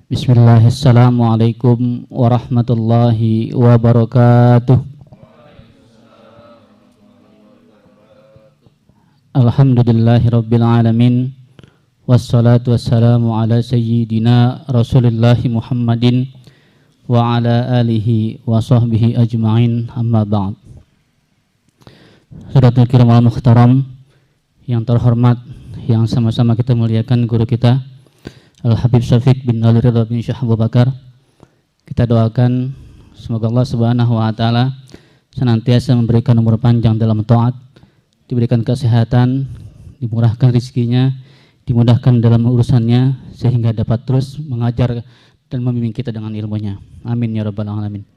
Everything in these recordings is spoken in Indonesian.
Bismillah, assalamualaikum warahmatullahi wabarakatuh. Alhamdulillahi rabbil alamin. Wassalatu wassalamu ala sayyidina Rasulillahi Muhammadin wa ala alihi wa sahbihi ajma'in, amma ba'd. Saudaratul kiram al muhtaram yang terhormat, yang sama-sama kita muliakan guru kita Al-Habib Syafiq bin Ali Ridha bin Syekh Abu Bakar. Kita doakan semoga Allah Subhanahu wa taala senantiasa memberikan umur panjang dalam taat, diberikan kesehatan, dimurahkan rezekinya, dimudahkan dalam urusannya sehingga dapat terus mengajar dan membimbing kita dengan ilmunya. Amin ya rabbal alamin.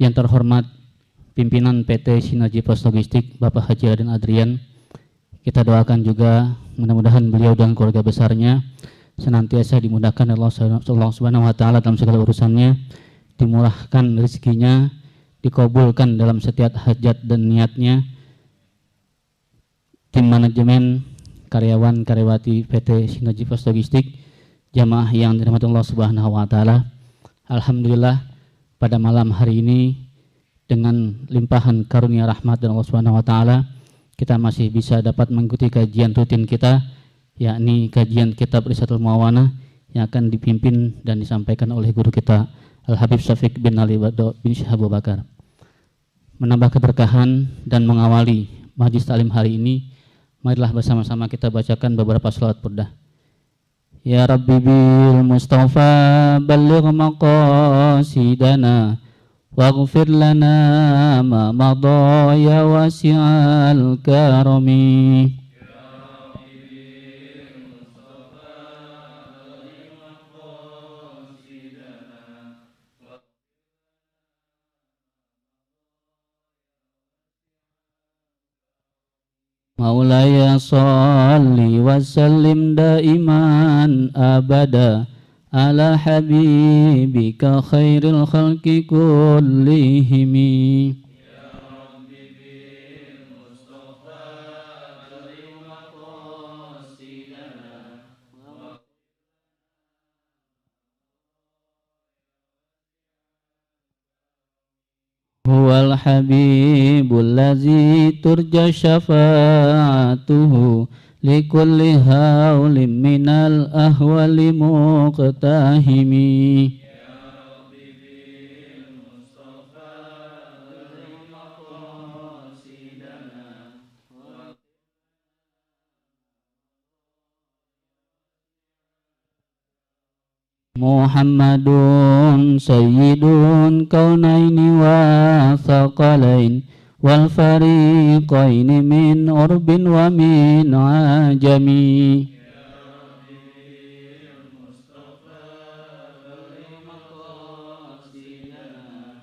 Yang terhormat pimpinan PT Sinergi Pos Logistik Bapak Haji Raden Adrian, kita doakan juga mudah-mudahan beliau dan keluarga besarnya senantiasa dimudahkan oleh Allah Subhanahu wa taala dalam segala urusannya, dimurahkan rezekinya, dikabulkan dalam setiap hajat dan niatnya. Tim manajemen, karyawan karyawati PT Sinergi Pos Logistik, jamaah yang dirahmati Allah Subhanahu wa taala. Alhamdulillah pada malam hari ini dengan limpahan karunia rahmat dari Allah Subhanahu wa taala kita masih bisa dapat mengikuti kajian rutin kita, yakni kajian kitab Risalatul Muawanah yang akan dipimpin dan disampaikan oleh guru kita Al-Habib Syafiq bin Ali bin Syekh Abu Bakar. Menambah keberkahan dan mengawali majlis taklim hari ini, marilah bersama-sama kita bacakan beberapa shalawat burdah. Ya Rabbi bil Mustafa balligh maqasidana waghfir lana ma madha ya wasi'al karami. Maulaya salli wa sallim daiman abada ala habibika khairil khalqi kullihimi. Ya Rabbi bil Mustafa balligh maqasidana. Huwal habibul ladzi turja syafa'atuhu likulli haulim minal ahwali muqtahimi. Ya Rabbi bil Mustafa balligh maqasidana. Muhammadun sayyidun kaunaini wa thaqalain wal fariqaini min urbin wa min ajami. Ya Rabbi bil Mustafa balligh maqasidana.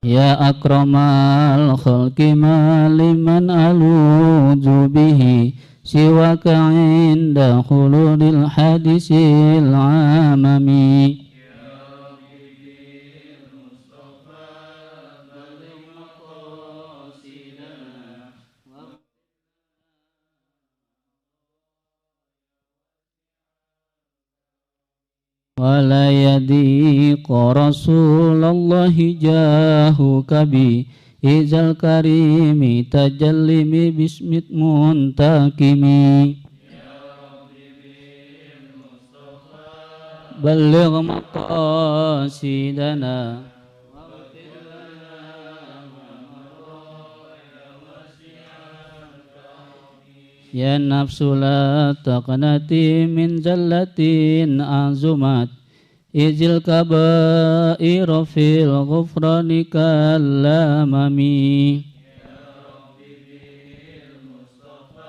Ya akramal khalqi maliman aluzu bihi siwaka inda khuludil hadisil amami. Ya Rabbi bil Mustafa balligh maqasidana. Wala yadiqa Rasulallahi jahuka bi izal karimi tajallimi bismit muntakimi. Ya Rabbi bil Mustafa Balligh maqasidana. waghfir lana ma madha ya wasi'al karami. Ya nafsu la taqnati min zallatin azumat izil kabairu fil ghufrani kallamami. Ya Rabbi bil Mustafa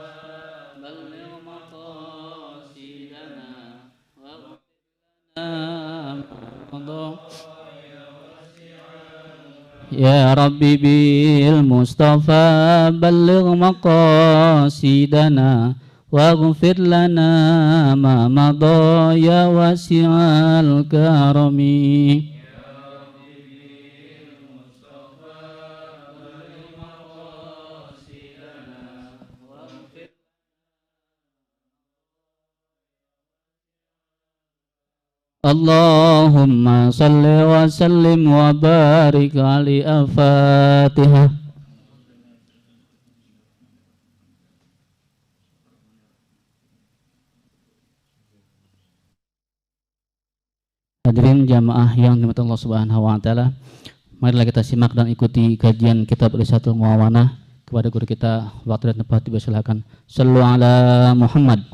balligh maqasidana. Ya Rabbi bil Mustafa balligh maqasidana waghfir lana ma madha ya wasi'al karami. Ya Rabbi bil Mustafa balligh maqasidana. Allahumma salli wa sallim wa barik alaihi. Al-Fatihah. Hadirin jamaah yang dirahmati Allah Subhanahu wa taala, marilah kita simak dan ikuti kajian kitab Risatul Muawanah. Kepada guru kita waktu dan tempat dipersilakan. Sallu ala Muhammad.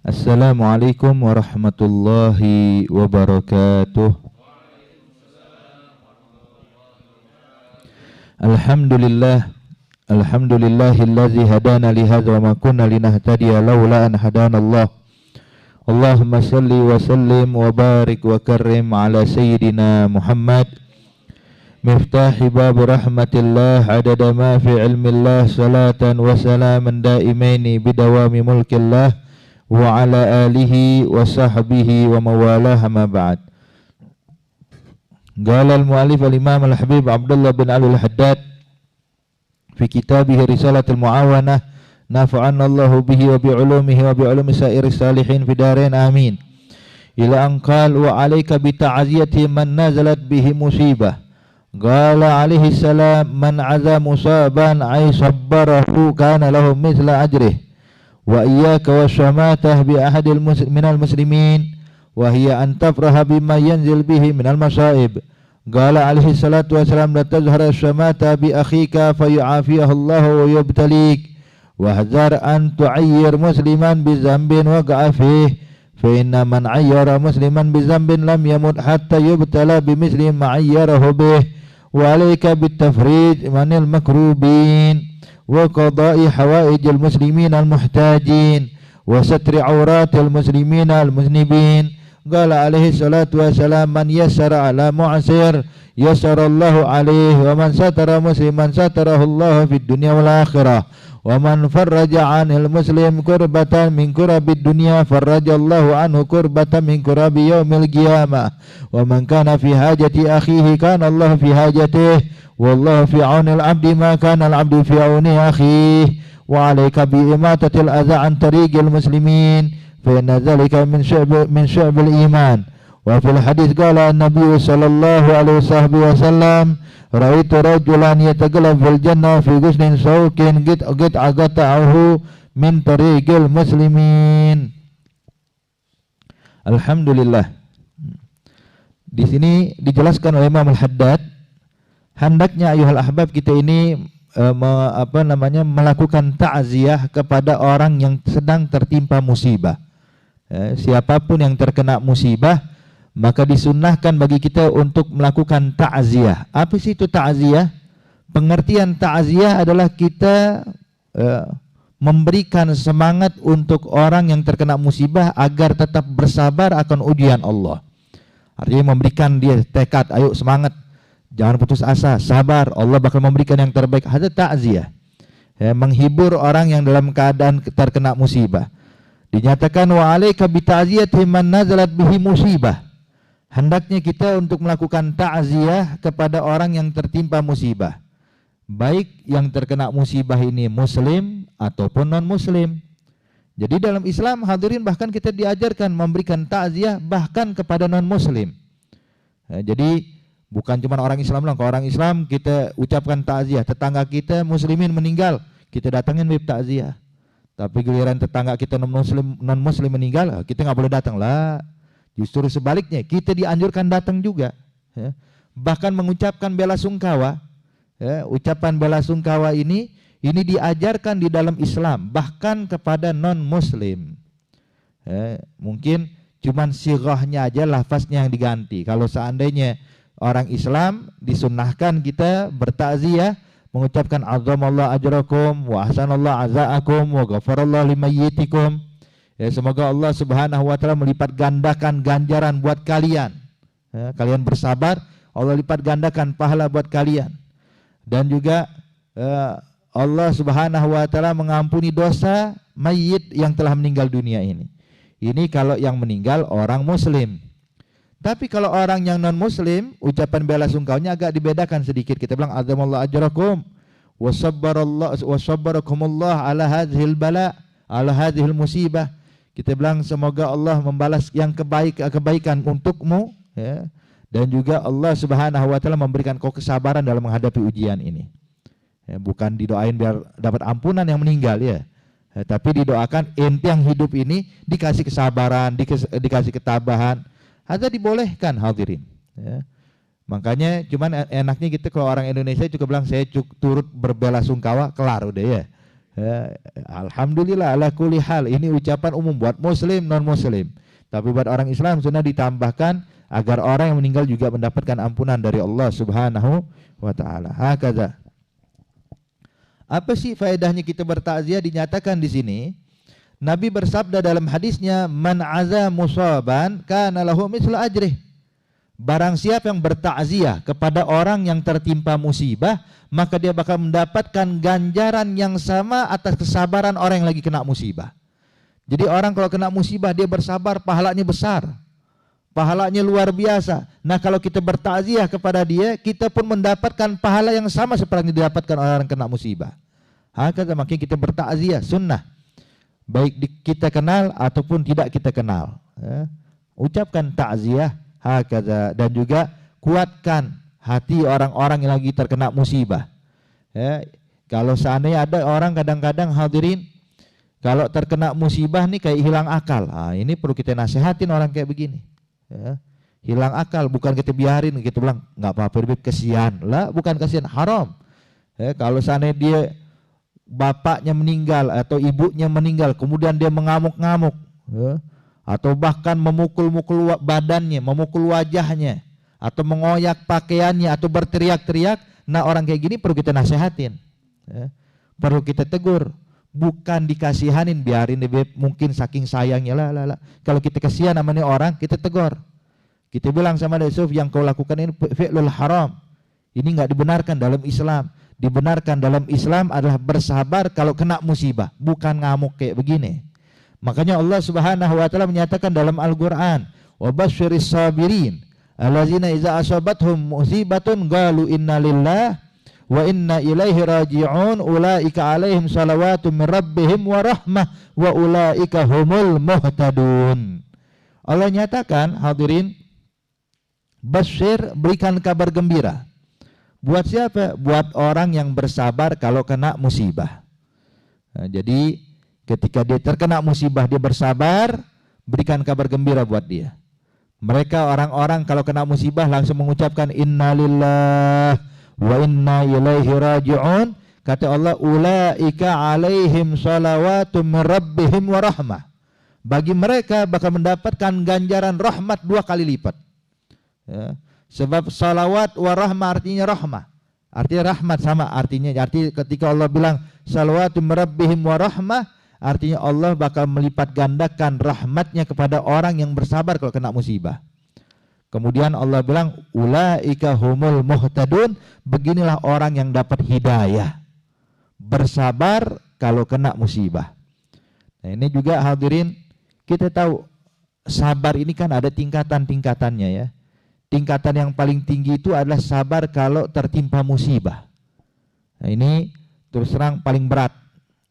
Assalamualaikum warahmatullahi wabarakatuh. Alhamdulillahilladzi hadana li hadza wa ma kunna linahtadiya laula an hadanallah. Allahumma salli wa sallim wa barik wa karrim ala sayyidina Muhammad miftahi bab rahmatillah adada ma fi ilmillah salatan wa salaman daimaini bidawami mulkillah wa ala alihi wa sahbihi wa mawalah ma ba'd. Qala al-mu'allif al-imam al-habib Abdullah bin Ali al-Haddad fi kitabih Risalatul Muawanah nafa'anna Allahu bihi wa bi'ulumihi wa bi'ulumi sairi salihin fi darain amin. Ila an qala wa alayka bi ta'ziyati man nazalat bihi musibah. Qala alaihi salam man aza musaban ay sabbarahu kana lahu mithla ajrih wa iyyaka wasyamatah bi ahadil minal muslimin wa hiya an tafraha bima yanzil bihi minal masaib. Qala alaihi salatu wassalam la tazhara syamata bi akhika fayu'afiyahu Allah wa yubtalik wa hazar an tu'ayyir musliman bi zambin waqa'a fihi fa inna man ayyara musliman bi zambin lam yamut hatta yubtala bi misli ma ayyarahu bih. Wa alayka bitafrij manil makrubin wa qada'i hawaijil muslimin al-muhtajin wa satri auratil muslimin al-muznibin. Qala alaihi salatu wassalam man yassara ala mu'sir yassarallahu alaihi wa man satara musliman satarahu Allah fid dunya wal akhirah wa man farraja 'anil muslim kurbatan min kurabid dunya farrajallahu anhu kurbatan min kurabi yaumil qiyamah wa man kana fi hajati akhihi kana Allah fi hajatihi wallahu fi 'aunil 'abdi ma kana al-'abdu fi 'auni akhihi wa 'alayka bi imatatil adza 'an tariqil muslimin fa inna dzalika min syu'bil iman. Wa fil hadits qala an-nabiy sallallahu alaihi wasallam ra'aitu rajulan yatagallab fil jannah fi ghusnin sawkin git agata'ahu min tariqil muslimin. Alhamdulillah. Di sini dijelaskan oleh Imam Al-Haddad, hendaknya ayuhal ahbab kita ini melakukan ta'ziyah kepada orang yang sedang tertimpa musibah. Siapapun yang terkena musibah, maka disunnahkan bagi kita untuk melakukan ta'ziyah. Apa sih itu ta'ziyah? Pengertian ta'ziyah adalah kita memberikan semangat untuk orang yang terkena musibah agar tetap bersabar akan ujian Allah. Artinya memberikan dia tekad, ayo semangat, jangan putus asa, sabar, Allah bakal memberikan yang terbaik. Ada ta'ziyah, menghibur orang yang dalam keadaan terkena musibah. Dinyatakan wa alaika bi ta'ziyati man nazalat bihi musibah. Hendaknya kita untuk melakukan ta'ziyah kepada orang yang tertimpa musibah, baik yang terkena musibah ini muslim ataupun non muslim. Jadi dalam Islam hadirin bahkan kita diajarkan memberikan ta'ziyah bahkan kepada non muslim. Jadi bukan cuma orang Islam lah, kalau orang Islam kita ucapkan ta'ziyah, tetangga kita muslimin meninggal kita datangin wib ta'ziyah. Tapi giliran tetangga kita non muslim meninggal kita nggak boleh datang lah. Justru sebaliknya kita dianjurkan datang juga, bahkan mengucapkan bela sungkawa. Ucapan bela sungkawa ini diajarkan di dalam Islam bahkan kepada non muslim. Mungkin cuman sighahnya aja, lafaznya yang diganti. Kalau seandainya orang Islam disunnahkan kita bertakziah mengucapkan azamallahu ajrakum wa ahsanallahu azaakum wa ghafarallahu limayyitikum. Semoga Allah Subhanahu wa taala melipat gandakan ganjaran buat kalian. Kalian bersabar, Allah lipat gandakan pahala buat kalian. Dan juga Allah Subhanahu wa taala mengampuni dosa mayit yang telah meninggal dunia ini. Ini kalau yang meninggal orang muslim. Tapi kalau orang yang non muslim, ucapan bela sungkawanya agak dibedakan sedikit. Kita bilang azamallahu ajrakum wa sabbarakumullah ala hadhil bala, ala hadhil musibah. Kita bilang semoga Allah membalas yang kebaikan untukmu, ya. Dan juga Allah Subhanahu wa taala memberikan kau kesabaran dalam menghadapi ujian ini. Ya, bukan didoain biar dapat ampunan yang meninggal ya. Tapi didoakan ente yang hidup ini dikasih kesabaran, dikasih ketabahan. Ada dibolehkan hadirin. Ya. Makanya cuman enaknya gitu kalau orang Indonesia juga bilang saya turut berbelasungkawa, kelar udah ya. Alhamdulillah ala kulli hal, ini ucapan umum buat muslim non muslim. Tapi buat orang Islam sudah ditambahkan agar orang yang meninggal juga mendapatkan ampunan dari Allah Subhanahu wa taala. Hakadha. Apa sih faedahnya kita bertakziah? Dinyatakan di sini Nabi bersabda dalam hadisnya, man aza musaban kana lahu mislu ajrih. Barang siapa yang bertakziah kepada orang yang tertimpa musibah, maka dia bakal mendapatkan ganjaran yang sama atas kesabaran orang yang lagi kena musibah. Jadi orang kalau kena musibah dia bersabar, pahalanya besar, pahalanya luar biasa. Nah kalau kita bertakziah kepada dia, kita pun mendapatkan pahala yang sama seperti yang didapatkan orang yang kena musibah. Hakata, makanya kita bertakziah sunnah, baik kita kenal ataupun tidak kita kenal. Ucapkan takziah. Hakadha. Dan juga kuatkan hati orang-orang yang lagi terkena musibah. Ya, kalau seandainya ada orang kadang-kadang hadirin kalau terkena musibah nih kayak hilang akal. Ini perlu kita nasihatin orang kayak begini. Ya, hilang akal, bukan kita biarin, kita bilang nggak apa-apa, kesian lah, bukan kesian, haram. Ya, kalau seandainya dia bapaknya meninggal atau ibunya meninggal, kemudian dia mengamuk-ngamuk. Ya, atau bahkan memukul-mukul badannya, memukul wajahnya, atau mengoyak pakaiannya, atau berteriak-teriak. Nah orang kayak gini perlu kita nasihatin, ya. Perlu kita tegur, bukan dikasihanin, biarin dia, mungkin saking sayangnya lah. Kalau kita kasihan namanya orang, kita tegur, kita bilang sama dia, Yusuf, yang kau lakukan ini fi'lul haram, ini nggak dibenarkan dalam Islam. Dibenarkan dalam Islam adalah bersabar kalau kena musibah, bukan ngamuk kayak begini. Makanya Allah Subhanahu wa taala menyatakan dalam Al-Qur'an, "Wa basyiris sabirin allazina idza asabathum musibatun qalu inna lillahi wa inna ilaihi raji'un ulaika 'alaihim salawatun min rabbihim wa rahmah wa ulaika humul muhtadun." Allah nyatakan, hadirin, basyir, berikan kabar gembira. Buat siapa? Buat orang yang bersabar kalau kena musibah. Nah, jadi ketika dia terkena musibah, dia bersabar, berikan kabar gembira buat dia. Mereka orang-orang kalau kena musibah langsung mengucapkan innalillahi wa inna ilaihi raji'un. Kata Allah, ulaika alaihim salawatum min rabbihim wa rahmah. Bagi mereka bakal mendapatkan ganjaran rahmat 2 kali lipat. Ya. Sebab salawat wa rahmah artinya rahmah. Artinya rahmat sama artinya. Arti ketika Allah bilang salawatum min rabbihim wa rahmah, artinya Allah bakal melipat gandakan rahmatnya kepada orang yang bersabar kalau kena musibah. Kemudian Allah bilang ulaika humul muhtadun, beginilah orang yang dapat hidayah, bersabar kalau kena musibah. Nah ini juga hadirin, kita tahu sabar ini kan ada tingkatan-tingkatannya ya. Tingkatan yang paling tinggi itu adalah sabar kalau tertimpa musibah. Nah ini terus terang paling berat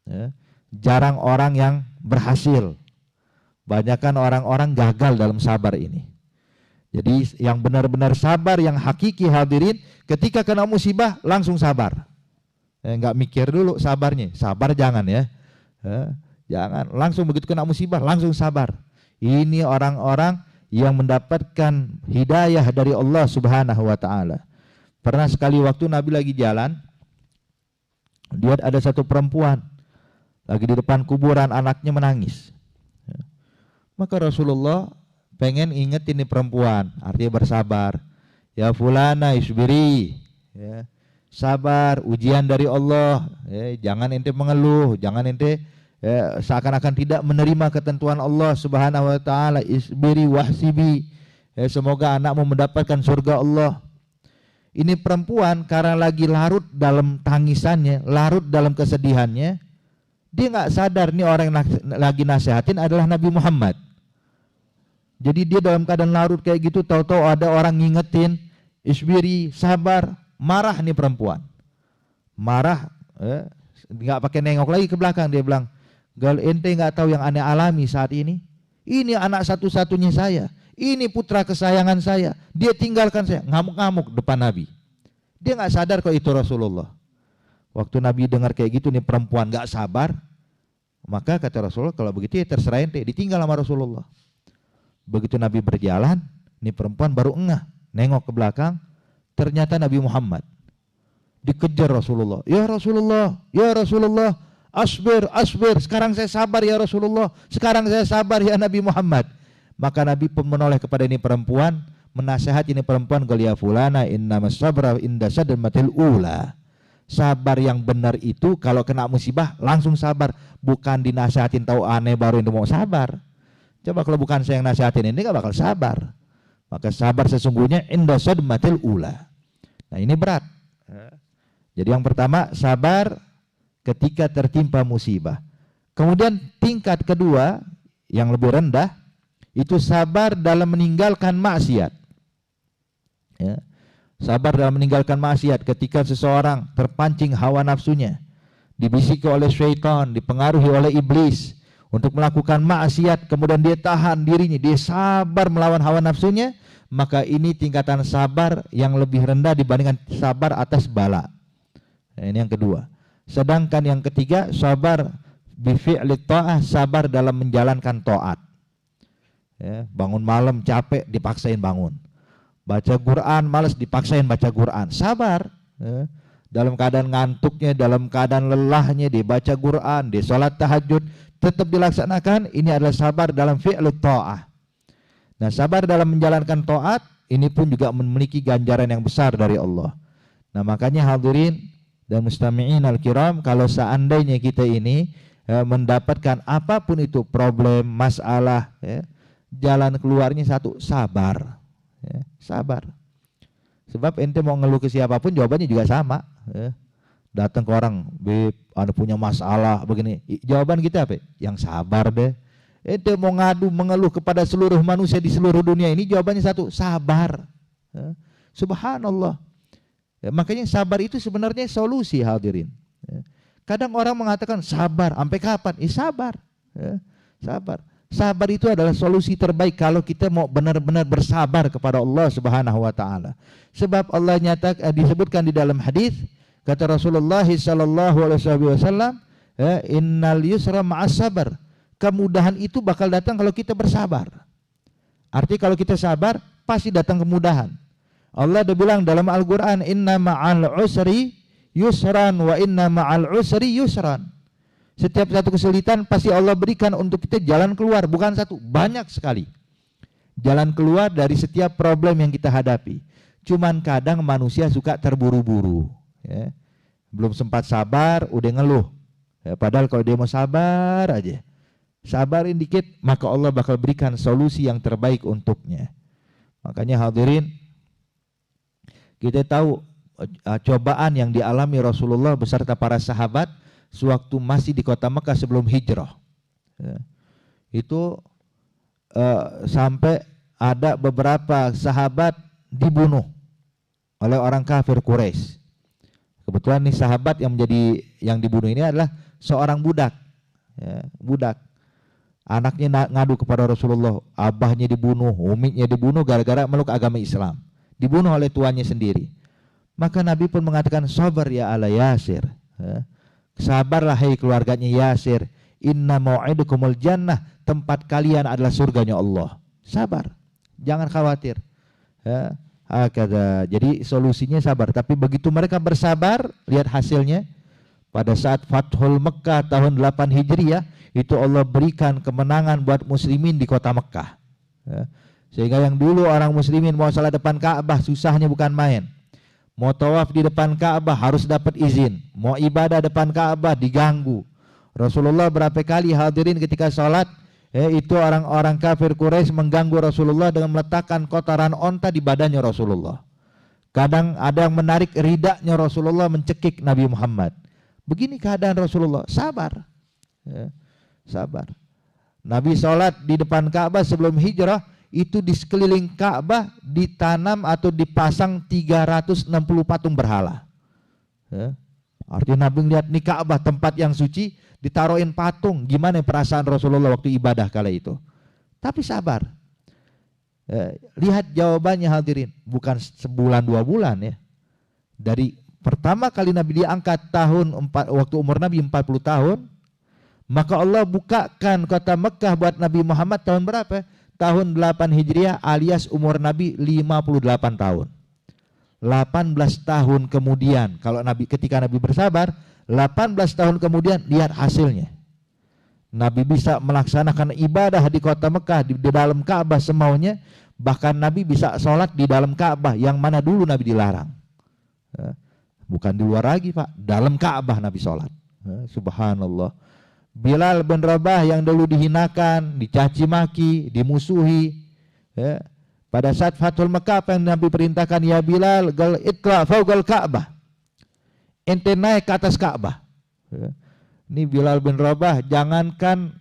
ya. Jarang orang yang berhasil, banyakkan orang-orang gagal dalam sabar ini. Jadi yang benar-benar sabar, yang hakiki hadirin, ketika kena musibah langsung sabar. Nggak mikir dulu sabarnya, sabar jangan ya. Jangan langsung begitu kena musibah langsung sabar. Ini orang-orang yang mendapatkan hidayah dari Allah Subhanahu wa taala. Pernah sekali waktu Nabi lagi jalan, dia ada satu perempuan lagi di depan kuburan, anaknya menangis. Maka Rasulullah pengen ingetin ini perempuan, artinya bersabar. Ya fulana isbiri, ya, sabar, ujian dari Allah. Jangan ente mengeluh, jangan ente seakan-akan tidak menerima ketentuan Allah Subhanahu wa taala. Isbiri wahsibi, semoga anakmu mendapatkan surga Allah. Ini perempuan karena lagi larut dalam tangisannya, larut dalam kesedihannya, dia nggak sadar nih orang yang lagi nasihatin adalah Nabi Muhammad. Jadi dia dalam keadaan larut kayak gitu, tahu-tahu ada orang ngingetin, isbiri, sabar, marah nih perempuan. Marah, nggak pakai nengok lagi ke belakang, dia bilang, Gal ente nggak tahu yang aneh alami saat ini? Ini anak satu-satunya saya. Ini putra kesayangan saya. Dia tinggalkan saya. Ngamuk-ngamuk depan Nabi. Dia nggak sadar kalau itu Rasulullah. Waktu Nabi dengar kayak gitu nih perempuan nggak sabar, maka kata Rasulullah, kalau begitu ya terserah ente. Ditinggal sama Rasulullah. Begitu Nabi berjalan, nih perempuan baru engah, nengok ke belakang, ternyata Nabi Muhammad. Dikejar Rasulullah. Ya Rasulullah, ya Rasulullah, asbir, asbir. Sekarang saya sabar ya Rasulullah. Sekarang saya sabar ya Nabi Muhammad. Maka Nabi pun menoleh kepada ini perempuan, menasihati ini perempuan, ya fulana innamas sabra inda sadmatil ula. Sabar yang benar itu kalau kena musibah langsung sabar, bukan dinasihatin tahu aneh baru itu mau sabar. Coba kalau bukan saya yang nasihatin ini gak bakal sabar. Maka sabar sesungguhnya inda sadmatil ula. Nah ini berat. Jadi yang pertama sabar ketika tertimpa musibah. Kemudian tingkat kedua yang lebih rendah itu sabar dalam meninggalkan maksiat. Ya. Sabar dalam meninggalkan maksiat ketika seseorang terpancing hawa nafsunya, dibisiki oleh syaitan, dipengaruhi oleh iblis untuk melakukan maksiat, kemudian dia tahan dirinya, dia sabar melawan hawa nafsunya, maka ini tingkatan sabar yang lebih rendah dibandingkan sabar atas bala. Nah, ini yang kedua. Sedangkan yang ketiga, sabar bifi'li ta'ah, sabar dalam menjalankan taat. Ya, bangun malam capek dipaksain bangun. Baca Quran malas dipaksain baca Quran. Sabar. Ya. Dalam keadaan ngantuknya, dalam keadaan lelahnya dia baca Quran, dia sholat tahajud, tetap dilaksanakan. Ini adalah sabar dalam fi'li ta'ah. Nah, sabar dalam menjalankan taat ini pun juga memiliki ganjaran yang besar dari Allah. Nah, makanya hadirin dan mustami'in al-kiram, kalau seandainya kita ini mendapatkan apapun itu problem, masalah, ya, jalan keluarnya satu, sabar. Ya, sabar. Sebab ente mau ngeluh ke siapapun jawabannya juga sama. Ya. Datang ke orang, Beb, anda punya masalah begini. Jawaban kita apa? Yang sabar deh. Ente mau ngadu, mengeluh kepada seluruh manusia di seluruh dunia ini, jawabannya satu, sabar. Ya. Subhanallah. Ya, makanya sabar itu sebenarnya solusi hadirin. Ya. Kadang orang mengatakan sabar, sampai kapan? Sabar. Ya. Sabar. Sabar itu adalah solusi terbaik kalau kita mau benar-benar bersabar kepada Allah Subhanahu wa taala. Sebab Allah disebutkan di dalam hadis, kata Rasulullah sallallahu alaihi wasallam, ya, innal yusra ma'as sabar. Kemudahan itu bakal datang kalau kita bersabar. Artinya kalau kita sabar pasti datang kemudahan. Allah udah bilang dalam Al-Quran, inna ma'al usri yusran wa inna ma'al usri yusran. Setiap satu kesulitan pasti Allah berikan untuk kita jalan keluar, bukan satu, banyak sekali jalan keluar dari setiap problem yang kita hadapi. Cuman kadang manusia suka terburu-buru, ya. Belum sempat sabar udah ngeluh, ya, padahal kalau dia mau sabar aja, sabarin dikit, maka Allah bakal berikan solusi yang terbaik untuknya. Makanya hadirin, kita tahu cobaan yang dialami Rasulullah beserta para sahabat sewaktu masih di kota Mekah sebelum hijrah. Ya. Itu sampai ada beberapa sahabat dibunuh oleh orang kafir Quraisy. Kebetulan nih sahabat yang dibunuh ini adalah seorang budak. Ya, budak. Anaknya ngadu kepada Rasulullah, abahnya dibunuh, umiknya dibunuh gara-gara meluk agama Islam. Dibunuh oleh tuannya sendiri. Maka Nabi pun mengatakan, sabar ya ala Yasir. Ya. Sabarlah hai keluarganya Yasir. Inna mau'idukumul jannah. Tempat kalian adalah surganya Allah. Sabar. Jangan khawatir. Ya. Jadi solusinya sabar. Tapi begitu mereka bersabar, lihat hasilnya. Pada saat Fathul Mekah tahun 8 Hijriah, itu Allah berikan kemenangan buat muslimin di kota Mekah. Ya. Sehingga yang dulu orang muslimin mau salat depan Ka'bah susahnya bukan main. Mau tawaf di depan Ka'bah harus dapat izin. Mau ibadah depan Ka'bah diganggu. Rasulullah berapa kali hadirin ketika salat, itu orang-orang kafir Quraisy mengganggu Rasulullah dengan meletakkan kotoran onta di badannya Rasulullah. Kadang ada yang menarik ridaknya Rasulullah, mencekik Nabi Muhammad. Begini keadaan Rasulullah, sabar. Ya, sabar. Nabi salat di depan Ka'bah sebelum hijrah, itu di sekeliling Ka'bah ditanam atau dipasang 360 patung berhala. Ya. Artinya Nabi lihat nih Ka'bah, tempat yang suci, ditaruhin patung. Gimana perasaan Rasulullah waktu ibadah kala itu? Tapi sabar. Lihat jawabannya hadirin, bukan sebulan 2 bulan ya. Dari pertama kali Nabi diangkat waktu umur Nabi 40 tahun, maka Allah bukakan kota Mekah buat Nabi Muhammad tahun berapa? Tahun 8 Hijriah alias umur Nabi 58 tahun. 18 tahun kemudian, ketika Nabi bersabar, 18 tahun kemudian lihat hasilnya. Nabi bisa melaksanakan ibadah di kota Mekah, di dalam Ka'bah semaunya. Bahkan Nabi bisa sholat di dalam Ka'bah, yang mana dulu Nabi dilarang. Bukan di luar lagi Pak, dalam Ka'bah Nabi sholat. Subhanallah. Bilal bin Rabah yang dulu dihinakan, dicaci maki, dimusuhi, pada saat Fathul Mekah apa yang Nabi perintahkan? Ya Bilal, itla fauqal Ka'bah, ente naik ke atas Ka'bah. Ini Bilal bin Rabah jangankan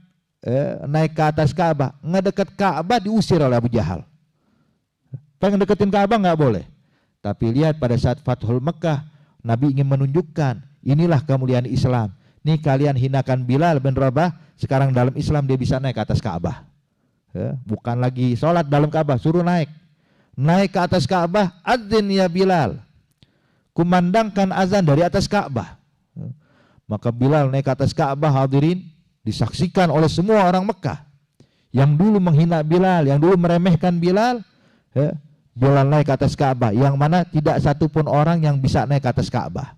naik ke atas Ka'bah, ngedekat Ka'bah diusir oleh Abu Jahal. Pengen deketin Ka'bah nggak boleh. Tapi lihat pada saat Fathul Mekah, Nabi ingin menunjukkan inilah kemuliaan Islam. Nih kalian hinakan Bilal bin Rabah, sekarang dalam Islam dia bisa naik ke atas Ka'bah. Bukan lagi sholat dalam Ka'bah, suruh naik ke atas Ka'bah. Adzin ya Bilal, kumandangkan azan dari atas Ka'bah. Maka Bilal naik ke atas Ka'bah, hadirin, disaksikan oleh semua orang Mekah yang dulu menghina Bilal, yang dulu meremehkan Bilal. Bilal naik ke atas Ka'bah, yang mana tidak satupun orang yang bisa naik ke atas Ka'bah.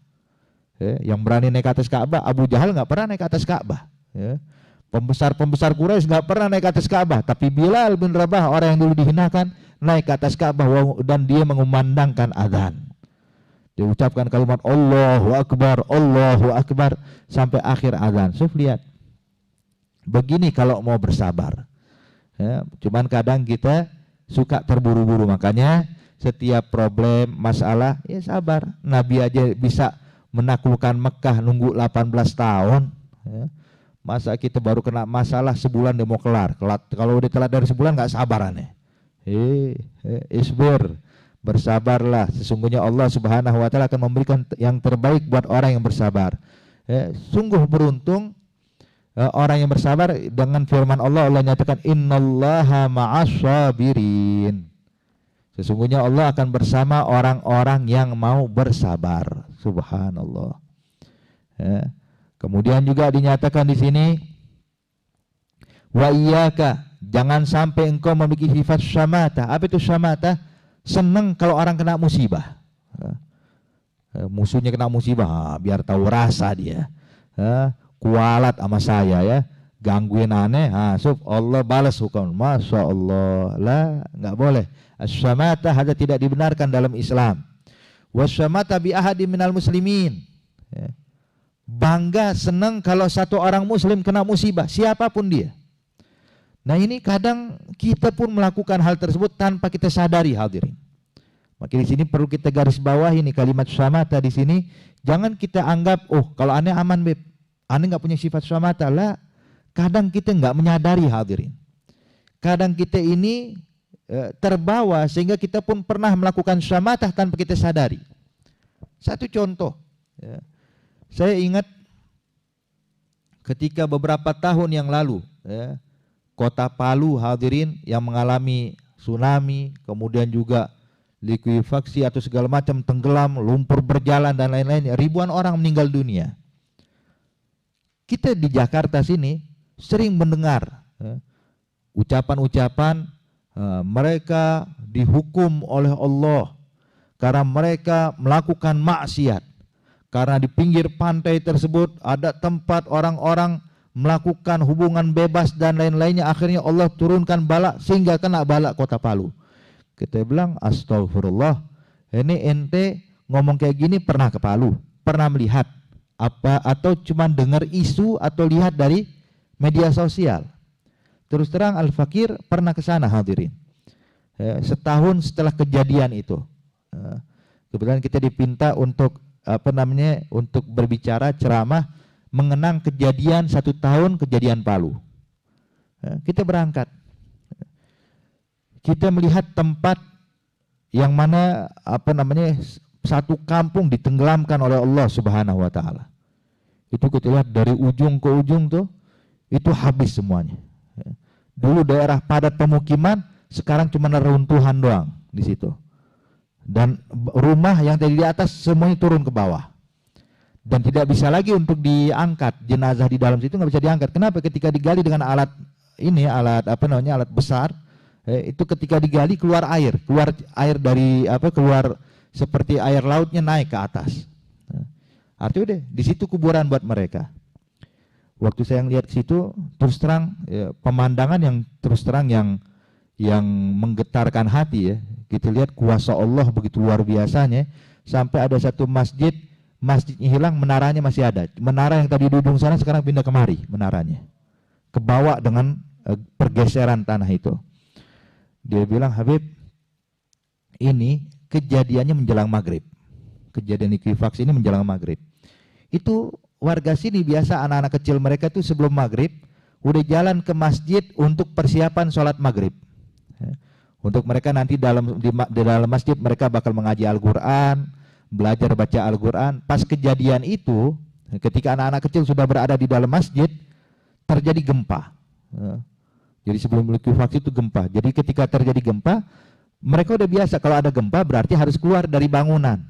Yang berani naik ke atas Ka'bah, Abu Jahal nggak pernah naik ke atas Ka'bah. Pembesar Quraisy nggak pernah naik ke atas Ka'bah, tapi Bilal bin Rabah, orang yang dulu dihinakan, naik ke atas Ka'bah dan dia mengumandangkan azan. Dia ucapkan kalimat Allahu Akbar sampai akhir azan. Lihat, begini kalau mau bersabar. Cuman kadang kita suka terburu-buru, makanya setiap problem, masalah, ya sabar. Nabi aja bisa menaklukkan Mekah nunggu 18 tahun. Masa kita baru kena masalah sebulan dia mau kelar. Kalau udah telat dari sebulan nggak sabar aneh. Isbir, bersabarlah. Sesungguhnya Allah Subhanahu wa taala akan memberikan yang terbaik buat orang yang bersabar. Sungguh beruntung orang yang bersabar. Dengan firman Allah, Allah nyatakan innallaha ma'as-sabirin. Sesungguhnya Allah akan bersama orang-orang yang mau bersabar. Subhanallah. Kemudian juga dinyatakan di sini, wa iyyaka, jangan sampai engkau memiliki sifat syamata. Apa itu syamata? Senang kalau orang kena musibah. Musuhnya kena musibah, biar tahu rasa dia. Kualat sama saya ya, gangguin aneh, Allah balas hukum. Masya Allah, lah nggak boleh. Syamata hada tidak dibenarkan dalam Islam. Wasyamata bi ahadi minal muslimin. Bangga, senang kalau satu orang muslim kena musibah, siapapun dia. Nah ini kadang kita pun melakukan hal tersebut tanpa kita sadari, hadirin. Maka di sini perlu kita garis bawah ini kalimat syamata di sini. Jangan kita anggap, kalau aneh aman beb, aneh nggak punya sifat syamata lah. Kadang kita nggak menyadari, hadirin. Kadang kita ini terbawa sehingga kita pun pernah melakukan syamata tanpa kita sadari. Satu contoh. Saya ingat ketika beberapa tahun yang lalu, kota Palu, hadirin, yang mengalami tsunami, kemudian juga likuifaksi atau segala macam, tenggelam, lumpur berjalan dan lain-lain, ribuan orang meninggal dunia. Kita di Jakarta sini sering mendengar ucapan-ucapan mereka dihukum oleh Allah karena mereka melakukan maksiat. Karena di pinggir pantai tersebut ada tempat orang-orang melakukan hubungan bebas dan lain-lainnya, akhirnya Allah turunkan bala sehingga kena bala kota Palu. Kita bilang astagfirullah, ini ente ngomong kayak gini pernah ke Palu? Pernah melihat apa atau cuma dengar isu atau lihat dari media sosial? Terus terang Al-Fakir pernah ke sana, hadirin. Setahun setelah kejadian itu. Kebetulan kita dipinta untuk untuk berbicara ceramah mengenang kejadian 1 tahun kejadian Palu. Kita berangkat. Kita melihat tempat yang mana satu kampung ditenggelamkan oleh Allah Subhanahu wa taala. Itu kita lihat dari ujung ke ujung tuh itu habis semuanya. Dulu daerah padat pemukiman, sekarang cuma reruntuhan doang di situ. Dan rumah yang tadi di atas semuanya turun ke bawah. Dan tidak bisa lagi untuk diangkat, jenazah di dalam situ nggak bisa diangkat. Kenapa? Ketika digali dengan alat ini, alat besar, itu ketika digali keluar air dari keluar seperti air lautnya naik ke atas. Artinya udah di situ kuburan buat mereka. Waktu saya lihat ke situ, terus terang pemandangan yang terus terang yang menggetarkan hati ya. Kita lihat kuasa Allah begitu luar biasanya, sampai ada satu masjidnya hilang, menaranya masih ada. Menara yang tadi di ujung sana sekarang pindah kemari menaranya. Kebawa dengan pergeseran tanah itu. Dia bilang, Habib, ini kejadiannya menjelang maghrib. Kejadian Equifax ini menjelang maghrib. Itu warga sini biasa anak-anak kecil mereka tuh sebelum maghrib udah jalan ke masjid untuk persiapan sholat maghrib. Untuk mereka nanti di dalam masjid mereka bakal mengaji Al-Quran, belajar baca Al-Quran. Pas kejadian itu, ketika anak-anak kecil sudah berada di dalam masjid, terjadi gempa. Jadi sebelum likuifaksi itu gempa. Jadi ketika terjadi gempa, mereka udah biasa kalau ada gempa berarti harus keluar dari bangunan,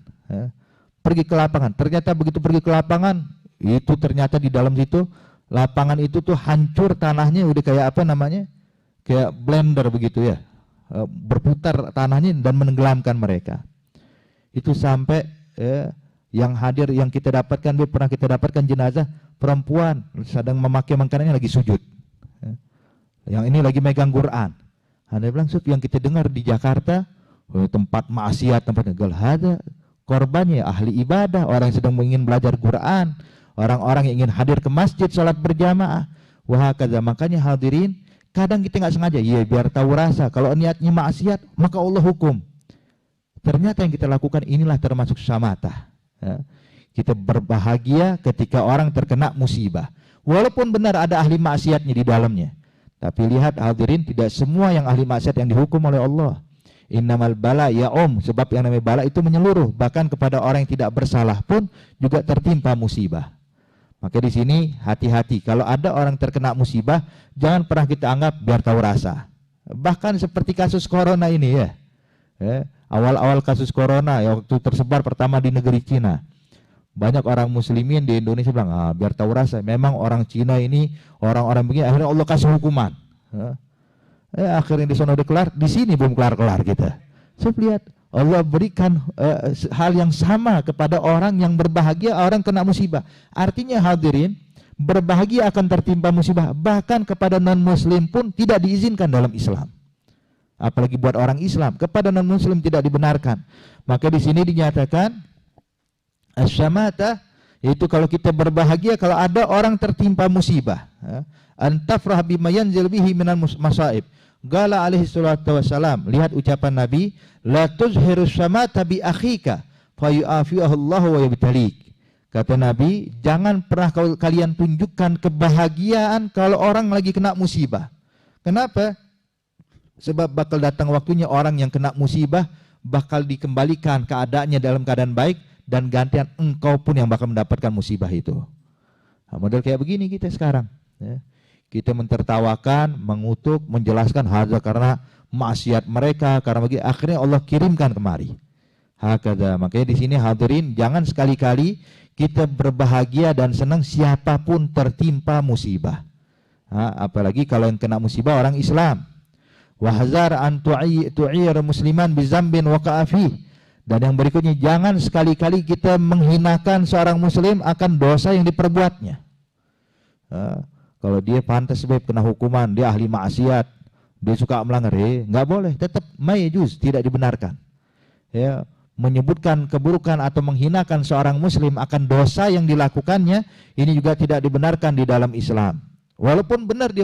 pergi ke lapangan. Ternyata begitu pergi ke lapangan, itu ternyata di dalam situ lapangan itu tuh hancur, tanahnya udah kayak kayak blender begitu ya, berputar tanahnya dan menenggelamkan mereka. Itu sampai yang hadir yang kita dapatkan, pernah kita dapatkan jenazah perempuan sedang memakai makanannya lagi sujud. Yang ini lagi megang Quran. Anda bilang, Suf, yang kita dengar di Jakarta, tempat maksiat, tempat negel, ada korbannya ahli ibadah, orang yang sedang ingin belajar Quran, orang-orang yang ingin hadir ke masjid salat berjamaah. Wahakadha, makanya hadirin, kadang kita nggak sengaja, ya biar tahu rasa, kalau niatnya maksiat, maka Allah hukum. Ternyata yang kita lakukan inilah termasuk syamata. Kita berbahagia ketika orang terkena musibah. Walaupun benar ada ahli maksiatnya di dalamnya. Tapi lihat hadirin, tidak semua yang ahli maksiat yang dihukum oleh Allah. Innamal bala ya sebab yang namanya bala itu menyeluruh, bahkan kepada orang yang tidak bersalah pun juga tertimpa musibah. Maka di sini hati-hati, kalau ada orang terkena musibah, jangan pernah kita anggap biar tahu rasa. Bahkan seperti kasus corona ini ya. Awal-awal kasus corona ya, waktu tersebar pertama di negeri Cina. Banyak orang muslimin di Indonesia bilang, biar tahu rasa, memang orang Cina ini orang-orang begini, akhirnya Allah kasih hukuman. Akhirnya di sana udah kelar, di sini belum kelar-kelar kita. So lihat, Allah berikan hal yang sama kepada orang yang berbahagia, orang kena musibah. Artinya hadirin, berbahagia akan tertimpa musibah, bahkan kepada non-muslim pun tidak diizinkan dalam Islam. Apalagi buat orang Islam, kepada non-muslim tidak dibenarkan. Maka di sini dinyatakan asyamata, yaitu kalau kita berbahagia kalau ada orang tertimpa musibah. Antafrah bima yanzil bihi minal masaib. Qala alaihi salatu wassalam, lihat ucapan Nabi, la tuzhiru syamata bi akhika fayu'afiyahu Allah wa yabtalik. Kata Nabi, jangan pernah kalian tunjukkan kebahagiaan kalau orang lagi kena musibah. Kenapa? Sebab bakal datang waktunya orang yang kena musibah bakal dikembalikan keadaannya dalam keadaan baik, dan gantian engkau pun yang bakal mendapatkan musibah itu. Nah, model kayak begini kita sekarang. Kita mentertawakan, mengutuk, menjelaskan hadza karena maksiat mereka, karena bagi akhirnya Allah kirimkan kemari. Hakada. Makanya di sini hadirin, jangan sekali-kali kita berbahagia dan senang siapapun tertimpa musibah. Apalagi kalau yang kena musibah orang Islam. Wahzar an tu'ir musliman bizambin waqa'a fihi. Dan yang berikutnya, jangan sekali-kali kita menghinakan seorang muslim akan dosa yang diperbuatnya. Kalau dia pantas sebab kena hukuman, dia ahli maksiat, dia suka melanggar, nggak boleh, tetap mayjuz, tidak dibenarkan. Ya, menyebutkan keburukan atau menghinakan seorang muslim akan dosa yang dilakukannya, ini juga tidak dibenarkan di dalam Islam. Walaupun benar dia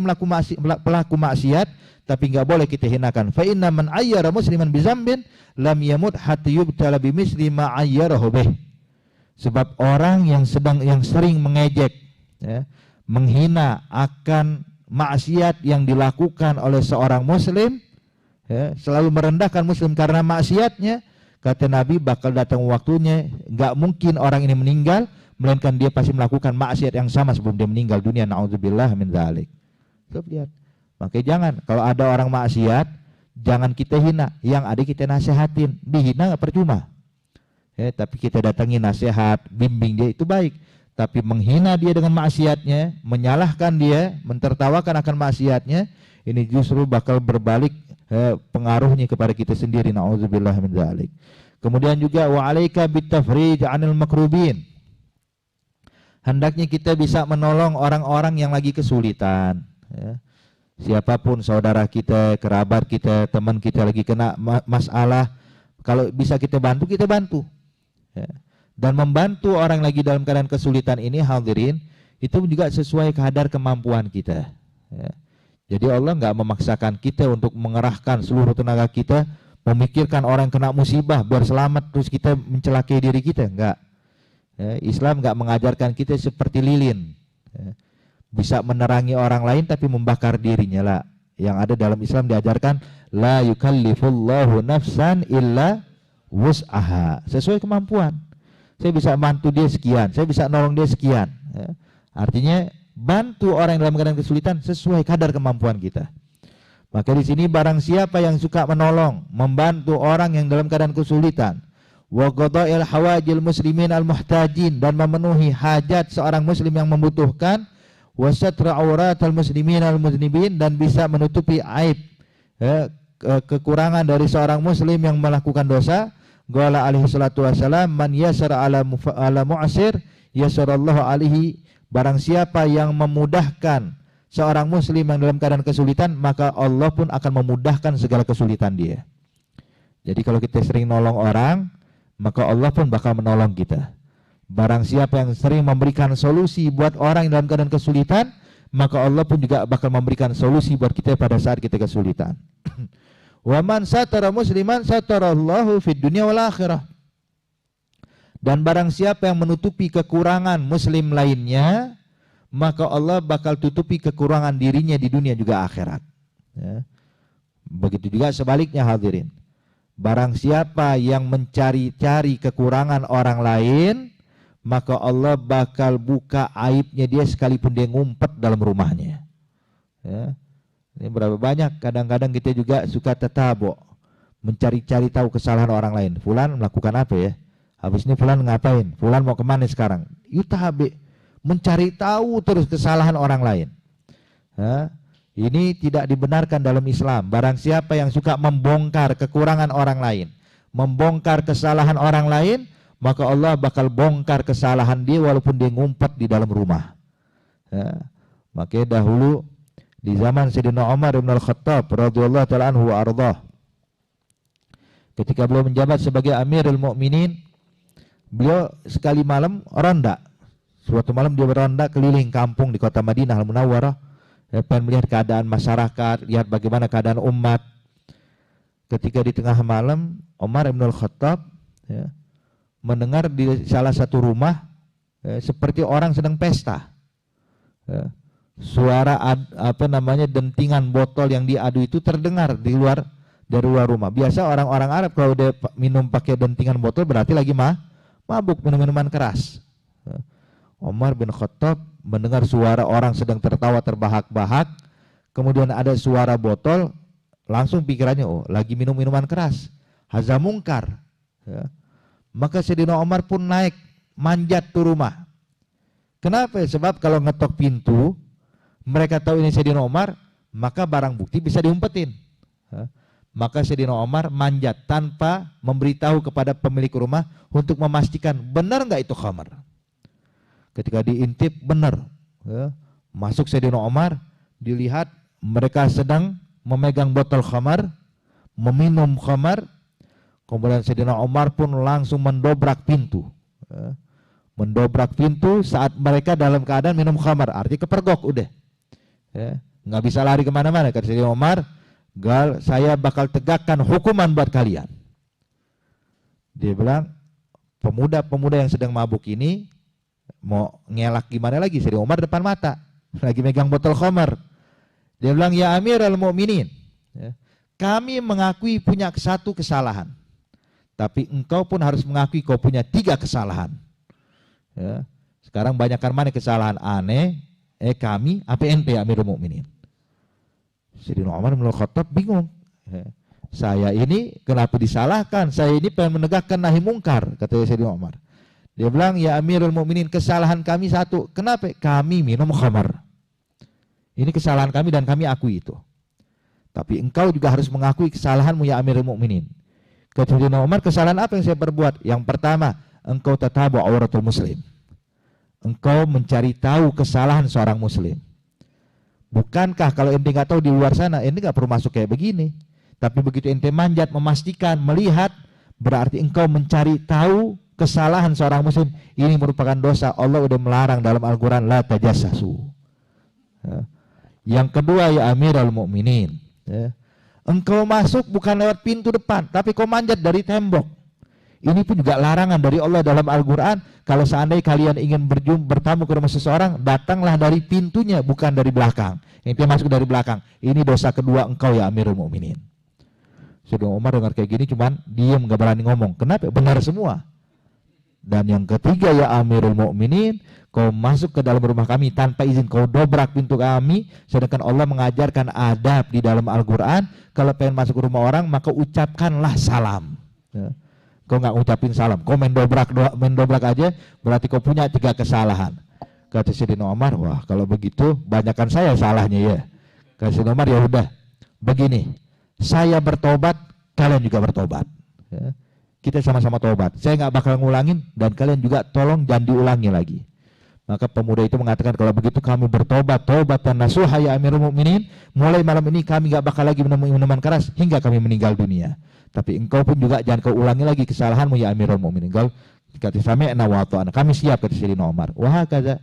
pelaku maksiat, tapi nggak boleh kita hinakan. Fa inna man ayyara musliman bizambin lam yamut hatta yubtala bimisli ma ayyarahu bih. Sebab orang yang sering mengejek, menghina akan maksiat yang dilakukan oleh seorang muslim, selalu merendahkan muslim karena maksiatnya, Kata Nabi, bakal datang waktunya, nggak mungkin orang ini meninggal, melainkan dia pasti melakukan maksiat yang sama sebelum dia meninggal dunia. Na'udzubillah min dzalik. Coba lihat. Makanya jangan, kalau ada orang maksiat, jangan kita hina, yang ada kita nasihatin. Dihina nggak percuma. Tapi kita datangi nasihat, bimbing dia, itu baik. Tapi menghina dia dengan maksiatnya, menyalahkan dia, mentertawakan akan maksiatnya, ini justru bakal berbalik pengaruhnya kepada kita sendiri. Na'udzubillah min dzalik. Kemudian juga wa 'alaika bitafrij 'anil makrubin. Hendaknya kita bisa menolong orang-orang yang lagi kesulitan. Siapapun saudara kita, kerabat kita, teman kita lagi kena masalah, kalau bisa kita bantu, kita bantu. Dan membantu orang lagi dalam keadaan kesulitan ini, hadirin, itu juga sesuai kadar kemampuan kita. Jadi Allah nggak memaksakan kita untuk mengerahkan seluruh tenaga kita, memikirkan orang kena musibah biar selamat terus kita mencelakai diri kita, enggak. Islam nggak mengajarkan kita seperti lilin, bisa menerangi orang lain tapi membakar dirinya lah. Yang ada dalam Islam diajarkan la yukallifullahu nafsan illa wus'aha, sesuai kemampuan. Saya bisa bantu dia sekian, saya bisa nolong dia sekian. Artinya bantu orang yang dalam keadaan kesulitan sesuai kadar kemampuan kita. Maka di sini barang siapa yang suka menolong, membantu orang yang dalam keadaan kesulitan, wa qada'il hawajil muslimin al-muhtajin, dan memenuhi hajat seorang muslim yang membutuhkan, wa satra auratal muslimin al-muznibin, dan bisa menutupi aib kekurangan dari seorang muslim yang melakukan dosa. Qala alaihi salatu wassalam, man yasara ala mu'asir yasarallahu alaihi, barang siapa yang memudahkan seorang muslim yang dalam keadaan kesulitan, maka Allah pun akan memudahkan segala kesulitan dia. Jadi kalau kita sering nolong orang, maka Allah pun bakal menolong kita. Barang siapa yang sering memberikan solusi buat orang yang dalam keadaan kesulitan, maka Allah pun juga bakal memberikan solusi buat kita pada saat kita kesulitan. Wa man satara musliman satarallahu fid dunya wal akhirah. Dan barang siapa yang menutupi kekurangan muslim lainnya, maka Allah bakal tutupi kekurangan dirinya di dunia juga akhirat. Begitu juga sebaliknya, hadirin. Barang siapa yang mencari-cari kekurangan orang lain, maka Allah bakal buka aibnya dia sekalipun dia ngumpet dalam rumahnya. Ini berapa banyak kadang-kadang kita juga suka tetabo, mencari-cari tahu kesalahan orang lain. Fulan melakukan apa ya? Habis ini fulan ngapain? Fulan mau kemana sekarang? Yutabe, mencari tahu terus kesalahan orang lain. Ini tidak dibenarkan dalam Islam. Barang siapa yang suka membongkar kekurangan orang lain, membongkar kesalahan orang lain, maka Allah bakal bongkar kesalahan dia walaupun dia ngumpet di dalam rumah. Makanya dahulu di zaman Sayyidina Umar bin Al-Khattab radhiyallahu ta'ala anhu wa ardhah, ketika beliau menjabat sebagai Amirul Mukminin, beliau sekali malam ronda. Suatu malam dia beronda keliling kampung di kota Madinah Al-Munawwarah, pengen melihat keadaan masyarakat, lihat bagaimana keadaan umat. Ketika di tengah malam, Umar bin Al-Khattab mendengar di salah satu rumah seperti orang sedang pesta. Suara dentingan botol yang diadu itu terdengar dari luar rumah. Biasa orang-orang Arab kalau dia minum pakai dentingan botol berarti lagi mabuk, minum minuman keras. Umar bin Khattab mendengar suara orang sedang tertawa terbahak-bahak, kemudian ada suara botol, langsung pikirannya, oh lagi minum minuman keras, haza mungkar. Maka Sayyidina Umar pun naik manjat tuh rumah. Kenapa? Sebab kalau ngetok pintu, mereka tahu ini Sayyidina Umar, maka barang bukti bisa diumpetin. Maka Sayyidina Umar manjat tanpa memberitahu kepada pemilik rumah untuk memastikan benar nggak itu khamar. Ketika diintip benar, masuk Sayyidina Umar, dilihat mereka sedang memegang botol khamar, meminum khamar. Kemudian Sayyidina Umar pun langsung mendobrak pintu. Mendobrak pintu saat mereka dalam keadaan minum khamar, artinya kepergok udah. Nggak bisa lari kemana-mana. Kata Sayyidina Umar, saya bakal tegakkan hukuman buat kalian. Dia bilang, pemuda-pemuda yang sedang mabuk ini mau ngelak gimana lagi? Sayyidina Umar depan mata, lagi megang botol khamar. Dia bilang, ya Amirul Mukminin, kami mengakui punya satu kesalahan, Tapi engkau pun harus mengakui kau punya 3 kesalahan. Ya. Sekarang banyakkan mana kesalahan aneh, kami, apa ente Amirul Mukminin? Sayyidina Umar bin Khattab bingung. Ya. Saya ini kenapa disalahkan? Saya ini pengen menegakkan nahi mungkar, kata Sayyidina Umar. Dia bilang, ya Amirul Mukminin, kesalahan kami 1. Kenapa? Kami minum khamar. Ini kesalahan kami dan kami akui itu. Tapi engkau juga harus mengakui kesalahanmu ya Amirul Mukminin. Kata Sayyidina Umar, kesalahan apa yang saya perbuat? Yang pertama, engkau tatabu auratul muslim. Engkau mencari tahu kesalahan seorang muslim. Bukankah kalau ente nggak tahu di luar sana, ente nggak perlu masuk kayak begini. Tapi begitu ente manjat, memastikan, melihat, berarti engkau mencari tahu kesalahan seorang muslim. Ini merupakan dosa. Allah udah melarang dalam Al-Quran, la tajassasu. Ya. Yang kedua ya Amirul Mukminin, ya. Engkau masuk bukan lewat pintu depan, tapi kau manjat dari tembok. Ini pun juga larangan dari Allah dalam Al-Quran. Kalau seandainya kalian ingin bertamu ke rumah seseorang, datanglah dari pintunya, bukan dari belakang. Ente masuk dari belakang. Ini dosa kedua engkau ya Amirul Mukminin. Sayyidina Umar dengar kayak gini cuman diam, gak berani ngomong. Kenapa? Benar semua. Dan yang ketiga ya Amirul Mukminin, kau masuk ke dalam rumah kami tanpa izin, kau dobrak pintu kami, sedangkan Allah mengajarkan adab di dalam Al-Quran. Kalau pengen masuk ke rumah orang, maka ucapkanlah salam. Ya. Kau nggak ngucapin salam, kau main dobrak aja, berarti kau punya 3 kesalahan. Kata Sayyidina Umar, wah kalau begitu banyakkan saya salahnya ya. Kata Sayyidina Umar, ya udah begini, saya bertobat, kalian juga bertobat. Ya. Kita sama-sama tobat. Saya nggak bakal ngulangin dan kalian juga tolong jangan diulangi lagi. Maka pemuda itu mengatakan, kalau begitu kami bertobat, tobatan nasuha ya Amirul Mukminin. Mulai malam ini kami nggak bakal lagi minum minuman keras hingga kami meninggal dunia. Tapi engkau pun juga jangan kau ulangi lagi kesalahanmu ya Amirul Mukminin. Engkau kata sami'na wa ata'na, kami siap, kata Sayyidina Umar. Wah kata.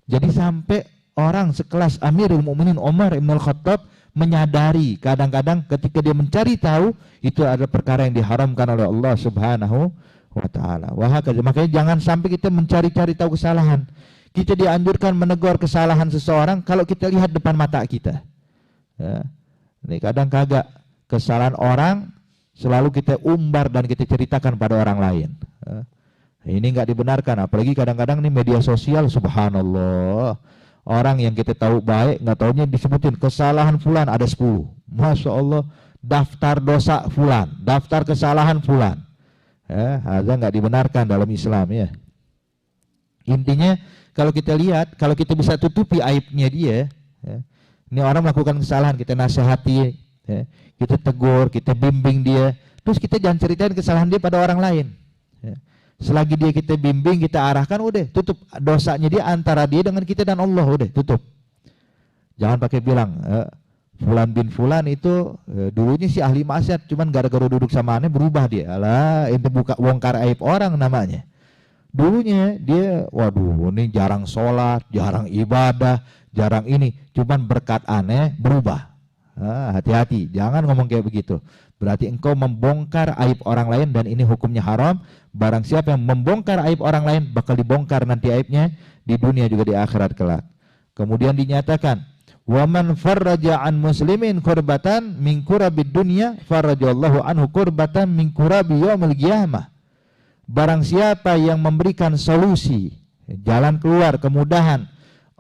Jadi sampai orang sekelas Amirul Mukminin Umar bin Khattab menyadari kadang-kadang ketika dia mencari tahu itu adalah perkara yang diharamkan oleh Allah Subhanahu wa taala. Wah kata. Makanya jangan sampai kita mencari-cari tahu kesalahan. Kita dianjurkan menegur kesalahan seseorang kalau kita lihat depan mata kita. Ya. Ini kadang kagak, kesalahan orang selalu kita umbar dan kita ceritakan pada orang lain. Ya. Ini nggak dibenarkan, apalagi kadang-kadang nih media sosial, subhanallah. Orang yang kita tahu baik, nggak taunya disebutin kesalahan fulan ada 10. Masya Allah, daftar dosa fulan, daftar kesalahan fulan. Ya, ada nggak dibenarkan dalam Islam ya. Intinya kalau kita lihat, kalau kita bisa tutupi aibnya dia, ya, ini orang melakukan kesalahan, kita nasihati, ya, kita tegur, kita bimbing dia, terus kita jangan ceritain kesalahan dia pada orang lain. Ya. Selagi dia kita bimbing, kita arahkan, udah tutup dosanya dia antara dia dengan kita dan Allah, udah tutup. Jangan pakai bilang, Fulan bin Fulan itu dulunya si ahli maksiat, cuman gara-gara duduk sama aneh berubah dia. Alah, ente buka bongkar aib orang namanya. Dulunya dia, waduh ini jarang sholat, jarang ibadah, jarang ini, cuman berkat aneh berubah. Hati-hati, jangan ngomong kayak begitu. Berarti engkau membongkar aib orang lain dan ini hukumnya haram. Barang siapa yang membongkar aib orang lain, bakal dibongkar nanti aibnya di dunia juga di akhirat kelak. Kemudian dinyatakan, waman farraja an muslimin kurbatan min kurabid dunya farrajallahu anhu kurbatan min kurabi yaumil qiyamah. Barang siapa yang memberikan solusi, jalan keluar, kemudahan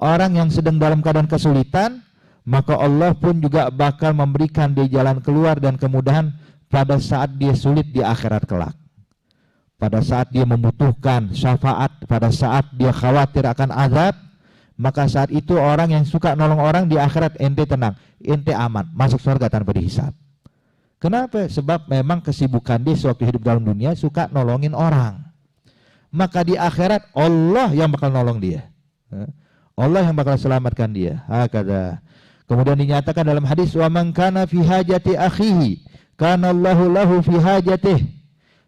orang yang sedang dalam keadaan kesulitan, maka Allah pun juga bakal memberikan dia jalan keluar dan kemudahan pada saat dia sulit di akhirat kelak. Pada saat dia membutuhkan syafaat, pada saat dia khawatir akan azab, maka saat itu orang yang suka nolong orang di akhirat, ente tenang, ente aman, masuk surga tanpa dihisab. Kenapa? Sebab memang kesibukan dia sewaktu hidup dalam dunia suka nolongin orang. Maka di akhirat Allah yang bakal nolong dia. Allah yang bakal selamatkan dia. Hakadha. Kemudian dinyatakan dalam hadis, wa man kana fi hajati akhihi kana Allahu lahu fi hajatih.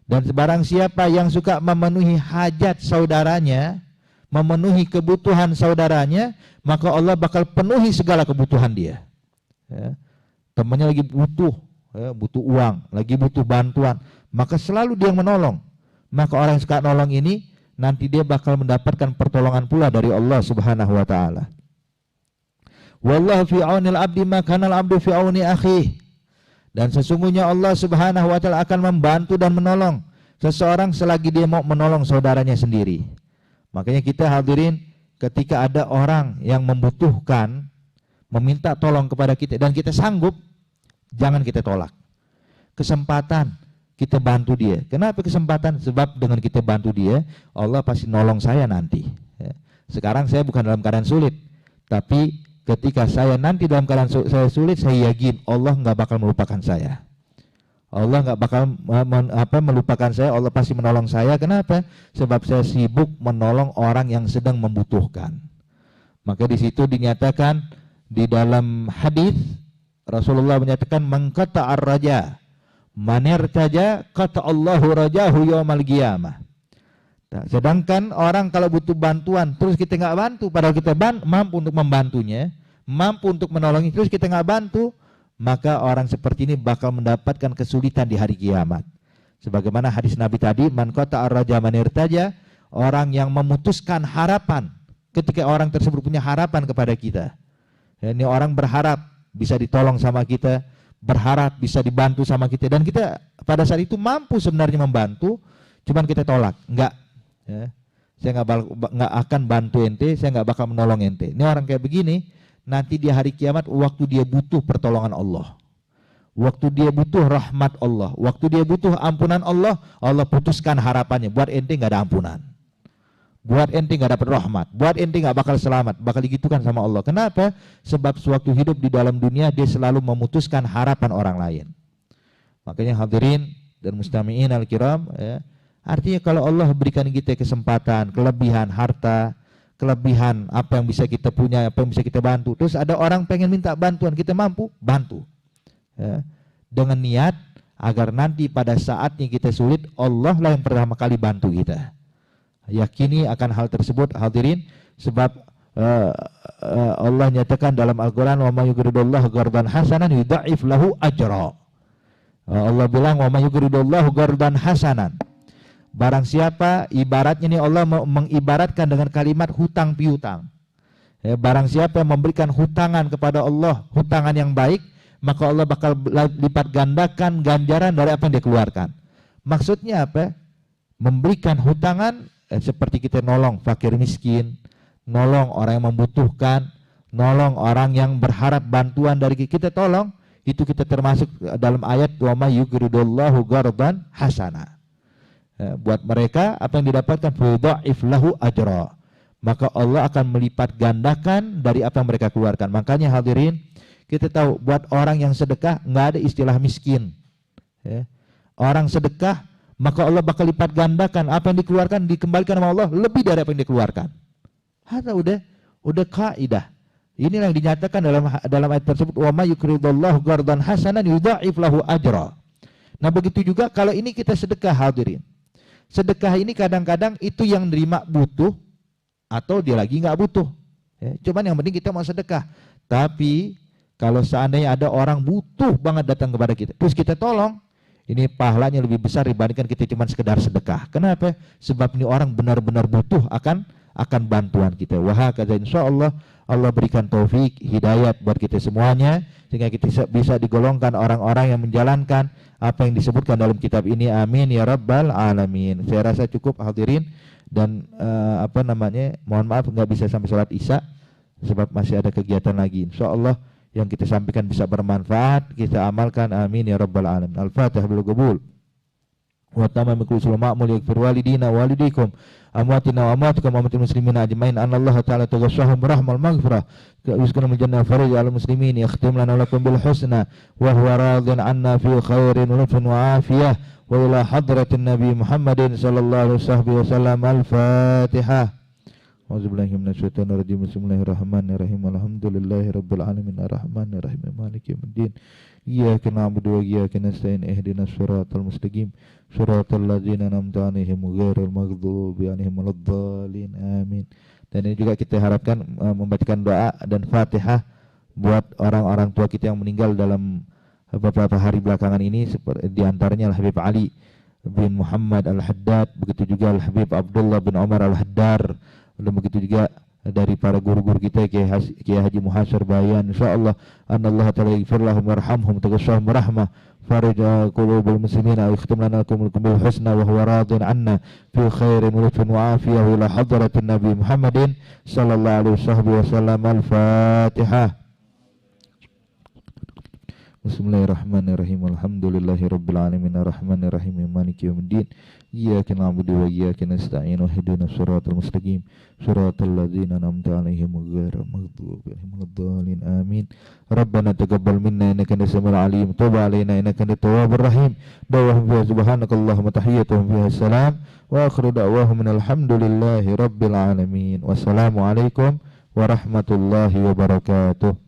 Dan sebarang siapa yang suka memenuhi hajat saudaranya, memenuhi kebutuhan saudaranya, maka Allah bakal penuhi segala kebutuhan dia. Ya. Temannya lagi butuh, ya, butuh uang, lagi butuh bantuan, maka selalu dia yang menolong. Maka orang yang suka nolong ini nanti dia bakal mendapatkan pertolongan pula dari Allah Subhanahu wa taala. Wallahu fi aunil abdi ma kana al abdu fi auni akhihi. Dan sesungguhnya Allah Subhanahu wa taala akan membantu dan menolong seseorang selagi dia mau menolong saudaranya sendiri. Makanya kita hadirin, ketika ada orang yang membutuhkan, meminta tolong kepada kita dan kita sanggup, jangan kita tolak. Kesempatan kita bantu dia. Kenapa kesempatan? Sebab dengan kita bantu dia, Allah pasti nolong saya nanti. Ya. Sekarang saya bukan dalam keadaan sulit, tapi ketika saya nanti dalam keadaan saya sulit, saya yakin Allah nggak bakal melupakan saya. Allah nggak bakal melupakan saya. Allah pasti menolong saya. Kenapa? Sebab saya sibuk menolong orang yang sedang membutuhkan. Maka di situ dinyatakan di dalam hadis Rasulullah menyatakan mengkata ar-raja manirtaja kata Allahu rajahu yaumal qiyamah. Sedangkan orang kalau butuh bantuan terus kita nggak bantu, padahal kita mampu untuk membantunya, mampu untuk menolongnya, terus kita nggak bantu, maka orang seperti ini bakal mendapatkan kesulitan di hari kiamat. Sebagaimana hadis Nabi tadi, man qata ar-raja manirtaja, orang yang memutuskan harapan ketika orang tersebut punya harapan kepada kita. Ya, ini orang berharap bisa ditolong sama kita, berharap bisa dibantu sama kita, dan kita pada saat itu mampu sebenarnya membantu, cuman kita tolak, enggak. Ya, saya nggak akan bantu ente, saya nggak bakal menolong ente. Ini orang kayak begini, nanti di hari kiamat waktu dia butuh pertolongan Allah, waktu dia butuh rahmat Allah, waktu dia butuh ampunan Allah, Allah putuskan harapannya, buat ente nggak ada ampunan, buat ente nggak dapat rahmat, buat ente nggak bakal selamat, bakal digitukan sama Allah. Kenapa? Sebab sewaktu hidup di dalam dunia dia selalu memutuskan harapan orang lain. Makanya hadirin dan mustami'in al-kiram, ya, artinya kalau Allah berikan kita kesempatan, kelebihan harta, kelebihan apa yang bisa kita punya, apa yang bisa kita bantu, terus ada orang pengen minta bantuan, kita mampu bantu, ya, dengan niat agar nanti pada saatnya kita sulit, Allah lah yang pertama kali bantu kita. Yakini akan hal tersebut hadirin, sebab Allah nyatakan dalam Al-Quran, wa may yuqridullahu qardan hasanan yudha'if lahu ajra. Allah bilang wa may yuqridullahu qardan hasanan, barang siapa, ibaratnya ini Allah mengibaratkan dengan kalimat hutang piutang. Ya, barang siapa yang memberikan hutangan kepada Allah, hutangan yang baik, maka Allah bakal lipat gandakan ganjaran dari apa yang dia keluarkan. Maksudnya apa? Memberikan hutangan seperti kita nolong fakir miskin, nolong orang yang membutuhkan, nolong orang yang berharap bantuan dari kita, tolong, itu kita termasuk dalam ayat wa may yuqridullahu qardan hasana. Buat mereka apa yang didapatkan fudha'if lahu ajra, maka Allah akan melipat gandakan dari apa yang mereka keluarkan. Makanya hadirin, kita tahu buat orang yang sedekah nggak ada istilah miskin, ya. Orang sedekah maka Allah bakal lipat gandakan apa yang dikeluarkan, dikembalikan sama Allah lebih dari apa yang dikeluarkan. Hata udah kaidah. Inilah yang dinyatakan dalam ayat tersebut, wa may yuqridullahu qardan hasanan yudha'if lahu ajra. Nah begitu juga kalau ini kita sedekah hadirin. Sedekah ini kadang-kadang itu yang nerima butuh atau dia lagi nggak butuh. Ya, cuman yang penting kita mau sedekah. Tapi kalau seandainya ada orang butuh banget datang kepada kita, terus kita tolong, ini pahalanya lebih besar dibandingkan kita cuma sekedar sedekah. Kenapa? Sebab ini orang benar-benar butuh akan bantuan kita. Wah, kata insyaallah Allah berikan taufik, hidayat buat kita semuanya, sehingga kita bisa digolongkan orang-orang yang menjalankan apa yang disebutkan dalam kitab ini. Amin ya rabbal alamin. Saya rasa cukup hadirin, dan mohon maaf nggak bisa sampai sholat isya sebab masih ada kegiatan lagi. Insyaallah yang kita sampaikan bisa bermanfaat, kita amalkan. Amin ya rabbal alamin. Al-Fatihah bil qabul. Wa tamam kullu ma'mul yaghfir walidina walidikum amwatina wa amwatukum amwatul muslimina ajmain. Anallahu ta'ala taghashahum rahmal maghfirah yuskunum jannah farij al muslimin yakhtim lana lakum bil husna wa huwa radin anna fi khairin lutfin wa afiyah wa ila hadratin nabi Muhammadin sallallahu alaihi wasallam. Al-Fatihah. Auzubillahi minasyaitonir rajim. Bismillahirrahmanirrahim. Alhamdulillahirabbil alamin arrahmanir rahim maliki yaumiddin. Iyyaka na'budu wa iyyaka nasta'in ihdinas siratal mustaqim siratal ladzina an'amta 'alaihim ghairil maghdubi 'alaihim waladdallin. Amin. Dan ini juga kita harapkan membacakan doa dan Fatihah buat orang-orang tua kita yang meninggal dalam beberapa hari belakangan ini, seperti di antaranya Al-Habib Ali bin Muhammad Al-Haddad, begitu juga Al-Habib Abdullah bin Umar Al-Haddar, dan begitu juga dari para guru-guru kita, Kiai Haji Muhasir Bayan, insyaallah anallahu ta'ala yaghfir lahum warhamhum tagashahum rahmah farij qulubul muslimin wa yakhtim lana bil husna wa huwa radin anna fi khairin wa lutfin wa afiyah ila hadratin nabi Muhammadin sallallahu alaihi wasallam. Al-Fatihah. Bismillahirrahmanirrahim. Alhamdulillahirabbil alamin arrahmanir rahim maliki yaumiddin. Iyyaka na'budu wa iyyaka nasta'in ihdinas siratal mustaqim siratal ladzina an'amta 'alaihim ghairil maghdubi 'alaihim waladdallin. Amin. Rabbana taqabbal minna innaka antas samiul 'alim tub 'alaina innaka antat tawwabur rahim. Da'wahum fiha subhanakallahumma tahiyyatuhum fiha salam wa akhiru da'wahum alhamdulillahi rabbil alamin. Wassalamu alaikum warahmatullahi wabarakatuh.